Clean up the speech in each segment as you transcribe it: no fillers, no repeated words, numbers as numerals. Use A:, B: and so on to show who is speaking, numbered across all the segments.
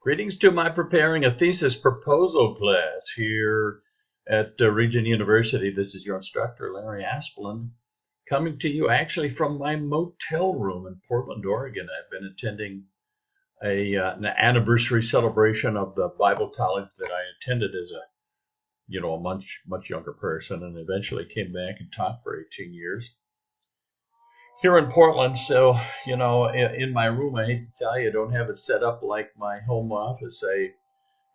A: Greetings to my preparing a thesis proposal class here at Regent University. This is your instructor, Larry Asplund, coming to you actually from my motel room in Portland, Oregon. I've been attending an anniversary celebration of the Bible college that I attended as a much younger person, and eventually came back and taught for 18 years here in Portland. So, in my room, I hate to tell you, I don't have it set up like my home office. I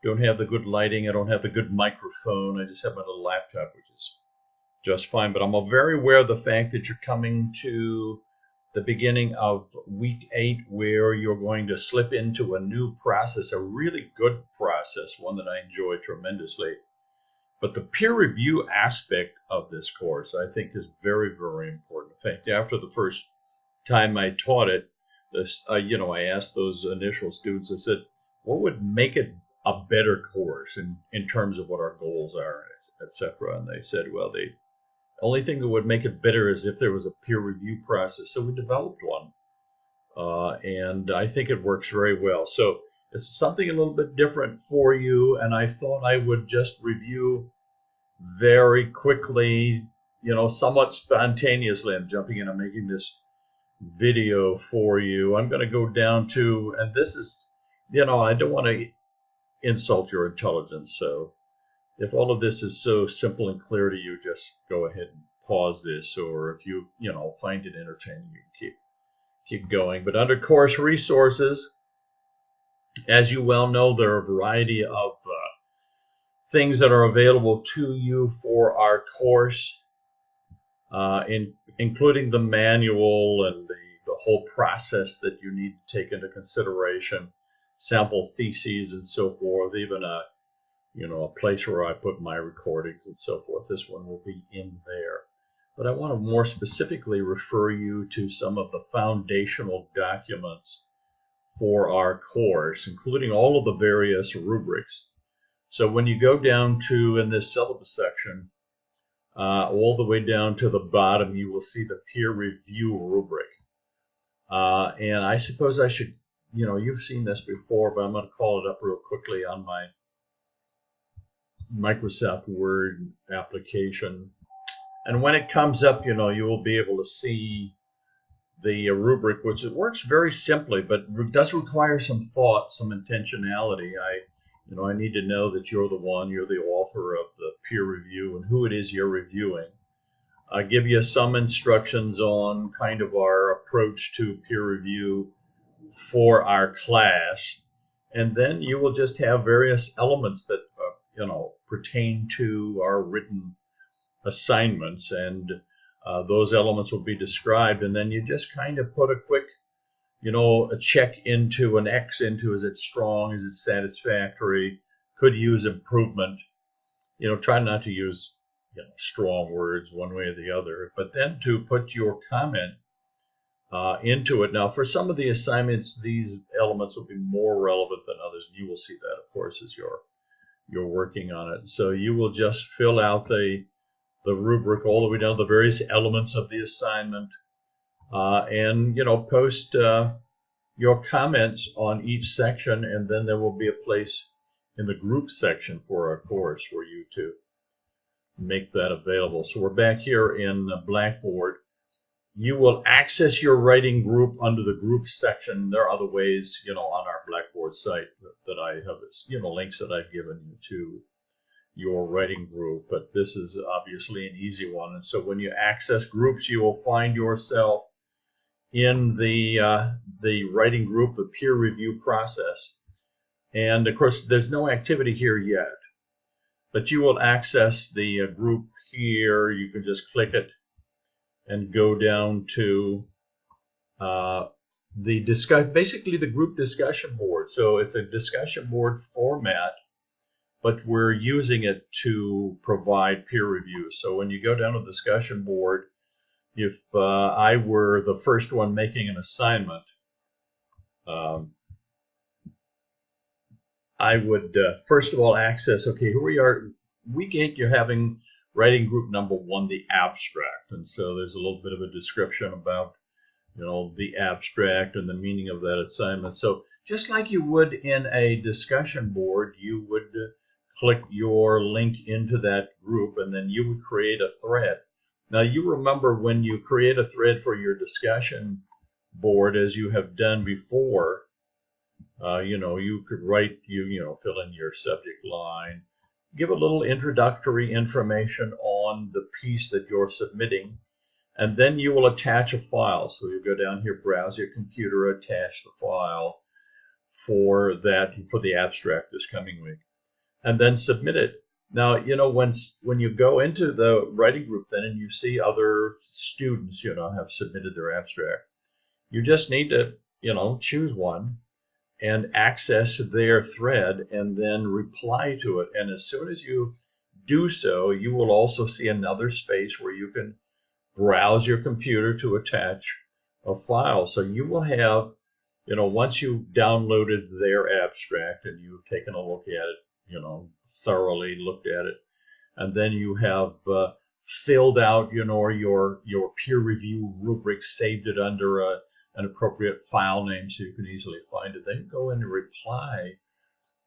A: don't have the good lighting. I don't have the good microphone. I just have my little laptop, which is just fine. But I'm very aware of the fact that you're coming to the beginning of week 8, where you're going to slip into a new process, a really good process, one that I enjoy tremendously. But the peer review aspect of this course, I think, is very, very important. In fact, after the first time I taught it, I asked those initial students, I said, what would make it a better course in terms of what our goals are, etc. And they said, well, the only thing that would make it better is if there was a peer review process. So we developed one, and I think it works very well. So it's something a little bit different for you, and I thought I would just review very quickly, somewhat spontaneously. I'm jumping in, I'm making this video for you. I'm going to go down to, and this is, I don't want to insult your intelligence, so if all of this is so simple and clear to you, just go ahead and pause this, or if you find it entertaining, you can keep going. But under course resources, as you well know, there are a variety of things that are available to you for our course, including the manual and the whole process that you need to take into consideration, sample theses and so forth, even a place where I put my recordings and so forth. This one will be in there. But I want to more specifically refer you to some of the foundational documents for our course, including all of the various rubrics. So when you go down to, in this syllabus section, all the way down to the bottom, you will see the peer review rubric. And I suppose I should, you've seen this before, but I'm going to call it up real quickly on my Microsoft Word application. And when it comes up, you will be able to see the rubric, which it works very simply, but it does require some thought, some intentionality. I need to know that you're the author of the peer review and who it is you're reviewing. I give you some instructions on kind of our approach to peer review for our class, and then you will just have various elements that pertain to our written assignments, and those elements will be described, and then you just kind of put a quick a check into, an X into, is it strong, is it satisfactory, could use improvement. Try not to use strong words one way or the other, but then to put your comment into it. Now, for some of the assignments, these elements will be more relevant than others, and you will see that, of course, as you're working on it. So you will just fill out the rubric all the way down to the various elements of the assignment, and post your comments on each section, and then there will be a place in the group section for our course for you to make that available. So we're back here in Blackboard. You will access your writing group under the group section. There are other ways, on our Blackboard site that I have, links that I've given you to your writing group, but this is obviously an easy one. And so when you access groups, you will find yourself in the writing group, the peer review process. And of course, there's no activity here yet, but you will access the group here. You can just click it and go down to basically the group discussion board. So it's a discussion board format, but we're using it to provide peer review. So when you go down to the discussion board, if I were the first one making an assignment, I would first of all access, okay, here we are, week 8, you're having writing group number 1, the abstract. And so there's a little bit of a description about, the abstract and the meaning of that assignment. So just like you would in a discussion board, you would click your link into that group, and then you would create a thread. Now, you remember when you create a thread for your discussion board, as you have done before, you could write, fill in your subject line, give a little introductory information on the piece that you're submitting, and then you will attach a file. So you go down here, browse your computer, attach the file for the abstract this coming week, and then submit it. Now, when you go into the writing group then and you see other students, have submitted their abstract, you just need to, choose one and access their thread and then reply to it. And as soon as you do so, you will also see another space where you can browse your computer to attach a file. So you will have, once you've downloaded their abstract and you've taken a look at it, thoroughly looked at it, and then you have filled out, your peer review rubric, saved it under an appropriate file name so you can easily find it. Then you go in and reply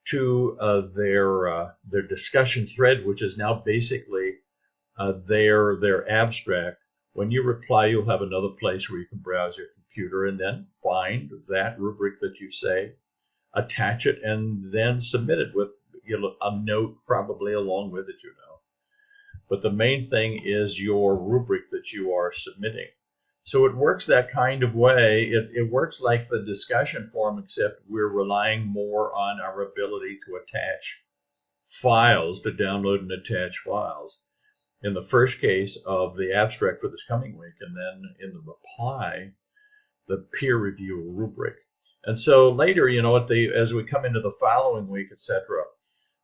A: to their discussion thread, which is now basically their abstract. When you reply, you'll have another place where you can browse your computer and then find that rubric that you say, attach it, and then submit it with a note probably along with it, But the main thing is your rubric that you are submitting. So it works that kind of way. It works like the discussion forum, except we're relying more on our ability to attach files, to download and attach files. In the first case of the abstract for this coming week, and then in the reply, the peer review rubric. And so later, as we come into the following week, etc.,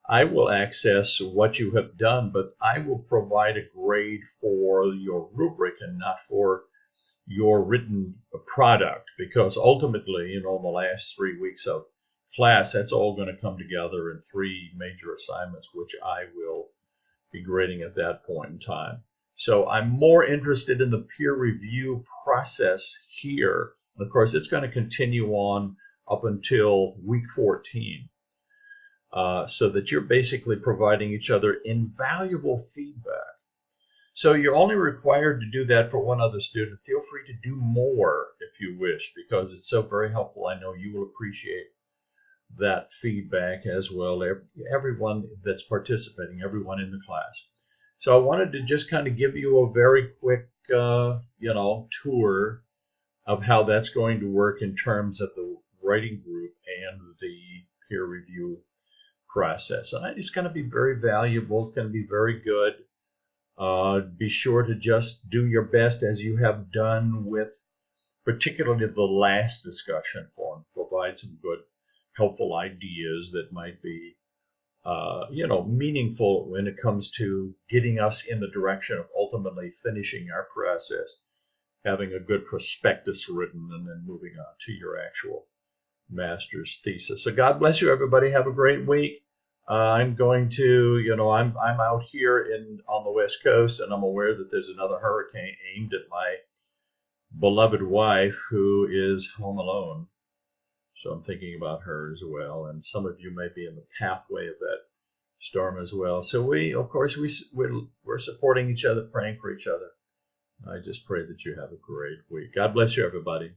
A: I will access what you have done, but I will provide a grade for your rubric and not for your written product, because ultimately, the last 3 weeks of class, that's all going to come together in 3 major assignments, which I will be grading at that point in time. So I'm more interested in the peer review process here. And of course, it's going to continue on up until week 14. So that you're basically providing each other invaluable feedback. So you're only required to do that for one other student. Feel free to do more if you wish, because it's so very helpful. I know you will appreciate that feedback as well, everyone that's participating, everyone in the class. So I wanted to just kind of give you a very quick, tour of how that's going to work in terms of the writing group and the peer review process. And it's going to be very valuable. It's going to be very good. Be sure to just do your best, as you have done with particularly the last discussion forum. Provide some good, helpful ideas that might be, meaningful when it comes to getting us in the direction of ultimately finishing our process, having a good prospectus written, and then moving on to your actual master's thesis. So God bless you, everybody. Have a great week. I'm going to, I'm out here on the West Coast, and I'm aware that there's another hurricane aimed at my beloved wife, who is home alone. So I'm thinking about her as well, and some of you may be in the pathway of that storm as well. So we're supporting each other, praying for each other. I just pray that you have a great week. God bless you, everybody.